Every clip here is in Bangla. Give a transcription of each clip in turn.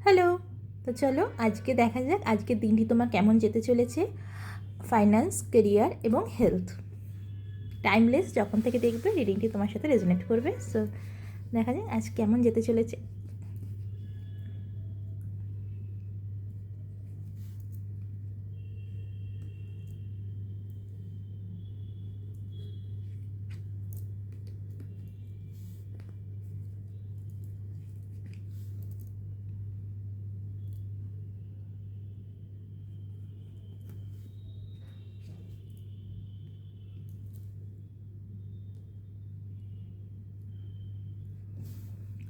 হ্যালো। তো চলো আজকে দেখা যাক আজকের দিনটি তোমার কেমন যেতে চলেছে। ফাইন্যান্স, কেরিয়ার এবং হেলথ। টাইমলেস যখন থেকে দেখবে রিডিংটি তোমার সাথে রেজোনেট করবে। সো দেখা যাক আজ কেমন যেতে চলেছে।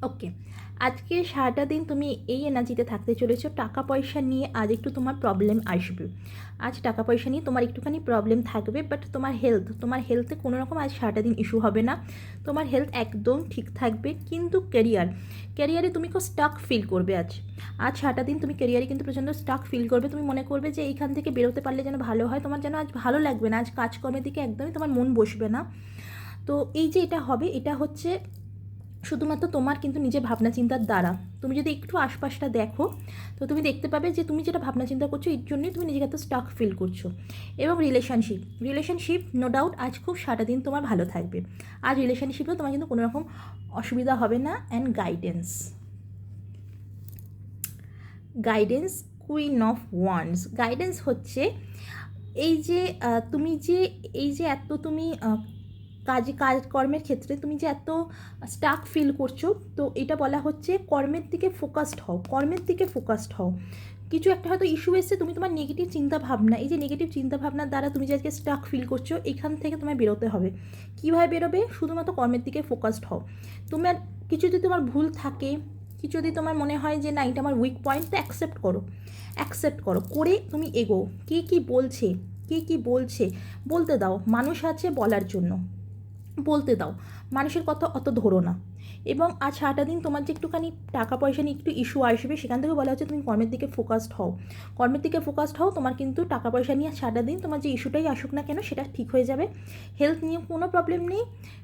ওকে, আজকে সারাটা দিন তুমি এই এনার্জিতে থাকতে চলেছো। টাকা পয়সা নিয়ে আজ একটু তোমার প্রবলেম আসবে। আজ টাকা পয়সা নিয়ে তোমার একটুখানি প্রবলেম থাকবে, বাট তোমার হেলথে কোনো রকম আজ সারাটা দিন ইস্যু হবে না। তোমার হেলথ একদম ঠিক থাকবে। কিন্তু ক্যারিয়ারে তুমি খুব স্টাক ফিল করবে আজ সারাটা দিন তুমি ক্যারিয়ারে কিন্তু প্রচণ্ড স্টাক ফিল করবে। তুমি মনে করবে যে এইখান থেকে বেরোতে পারলে যেন ভালো হয়। তোমার যেন আজ ভালো লাগবে না, আজ কাজকর্মের দিকে একদমই তোমার মন বসবে না। তো এই যে এটা হবে, এটা হচ্ছে শুধুমাত্র তোমার কিন্তু নিজের ভাবনা চিন্তার দ্বারা। তুমি যদি একটু আশপাশটা দেখো তো তুমি দেখতে পাবে যে তুমি যেটা ভাবনা চিন্তা করছো এর জন্যই তুমি নিজেকে এত স্টাক ফিল করছো। এবং রিলেশনশিপ নো ডাউট আজ খুব সারাটা দিন তোমার ভালো থাকবে। আজ রিলেশনশিপেও তোমার কিন্তু কোনো রকম অসুবিধা হবে না। And guidance queen of wands. Guidance হচ্ছে এই যে এত তুমি কাজকর্মের ক্ষেত্রে তুমি যে এত স্টাক ফিল করছো, তো এটা বলা হচ্ছে কর্মের দিকে ফোকাসড হও। কিছু একটা হয়তো ইস্যু এসছে, তুমি তোমার নেগেটিভ চিন্তাভাবনা, এই যে নেগেটিভ চিন্তাভাবনার দ্বারা তুমি যে আজকে স্টাক ফিল করছো, এখান থেকে তোমায় বেরোতে হবে। কীভাবে বেরোবে? শুধুমাত্র কর্মের দিকে ফোকাসড হও। তোমার কিছু যদি তোমার ভুল থাকে, কিছু যদি তোমার মনে হয় যে না এটা আমার উইক পয়েন্ট, তো অ্যাকসেপ্ট করো করে তুমি এগো। কে কী বলছে বলতে দাও। মানুষ আছে বলার জন্য, বলতে দাও। মানুষের কথা অত ধরো না। এবং আজ সারাটা দিন তোমার যে একটুখানি টাকা পয়সা নিয়ে একটু ইস্যু আসবে, সেখান থেকে বলা হচ্ছে তুমি কর্মের দিকে ফোকাসড হও। তোমার কিন্তু টাকা পয়সা নিয়ে সারাটা দিন তোমার যে ইস্যুটাই আসুক না কেন সেটা ঠিক হয়ে যাবে। হেলথ নিয়ে কোনো প্রবলেম নেই।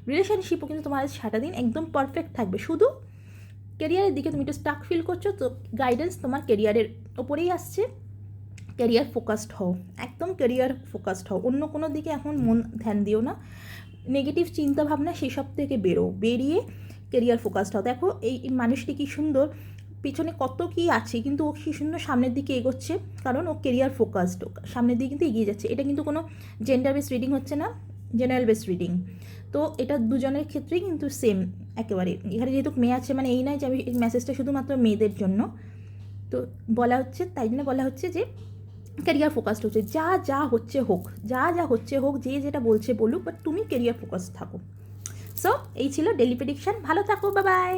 রিলেশনশিপও কিন্তু তোমার আজ সারাটা দিন একদম পারফেক্ট থাকবে। শুধু কেরিয়ারের দিকে তুমি একটু স্টাক ফিল করছো, তো গাইডেন্স তোমার কেরিয়ারের ওপরেই আসছে। ক্যারিয়ার ফোকাসড হও। অন্য কোনো দিকে এখন মন ধ্যান দিও না। নেগেটিভ চিন্তাভাবনা সেসব থেকে বেরিয়ে কেরিয়ার ফোকাসড হও। দেখো এই মানুষটি কী সুন্দর, পিছনে কত কী আছে কিন্তু ও কী সুন্দর সামনের দিকে এগোচ্ছে, কারণ ও কেরিয়ার ফোকাসড, সামনের দিকে কিন্তু এগিয়ে যাচ্ছে। এটা কিন্তু কোনো জেন্ডার বেস রিডিং হচ্ছে না, জেনারেল বেস রিডিং। তো এটা দুজনের ক্ষেত্রেই কিন্তু সেম একেবারে। এখানে যেহেতু মেয়ে আছে মানে এই নয় যে আমি এই মেসেজটা শুধুমাত্র মেয়েদের জন্য। তো তাই জন্য বলা হচ্ছে যে ক্যারিয়ার ফোকাসড হচ্ছে। যা হচ্ছে হোক, যে যেটা বলছে বলুক, বাট তুমি ক্যারিয়ার ফোকাস থাকো। সো এই ছিল ডেলি প্রেডিকশন। ভালো থাকো, বাই বাই।